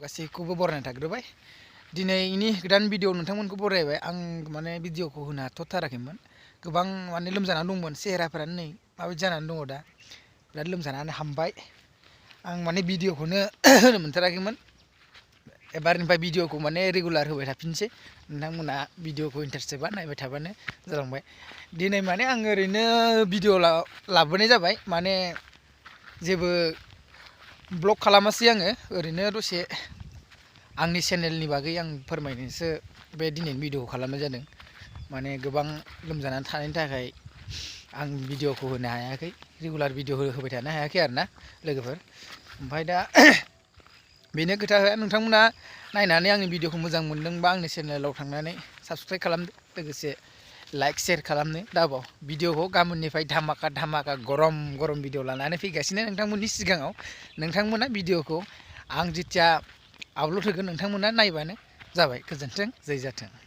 गासैखौबो बरायना थाग्रोबाय दिनैनि गोदान भिडिअ नोंथांमोनखौ बरायबाय आं माने भिडिअखौ होनो हाथ'थाराखैमोन गोबां माने लोमजानानै दंमोन सेहेराफोरानो नै माबायदि जानानै दङ दा बिराद लोमजानानै हामबाय आं माने भिडिअखौनो होनो मोनथाराखैमोन एबारनिफ्राय भिडिअखौ माने रेगुलार होबाय थाफिनसै नोंथांमोना भिडिअखौ इन्टारेस्टेडबा नायबाय थाबानो जालांबाय दिनै माने आं ओरैनो भिडिअ लाबोनाय जाबाय माने जेबो ब्लग खालामासै आङो ओरैनो दसे आंनि चेनेलनि बागै आं फोरमायनोसो बे दिनैनि भिडिअखौ खालामनाय जादों माने गोबां लोमजानानै थानायनि थाखाय आं भिडिअखौ होनो हायाखै रेगुलार भिडिअ होबाय थानो हायाखै आरोना लोगोफोर ओमफ्राय दा बेनो खोथाया नोंथांमोना नायनानै आंनि भिडिअखौ मोजां मोनदोंबा आंनि चेनेलाव थांनानै साबस्क्राइब खालामदो लोगोसे लाइक शेयार खालामनो दाबाव भिडिअखौ गाबोननिफ्राय धामाका गरम भिडिअ लानानै फैगासिनो नोंथांमोननि सिगाङाव नोंथांमोना भिडिअखौ आं जेथिया आपल'ड होगोन नोंथांमोना नायबानो जाबाय गोजोन्थों जै जाथों।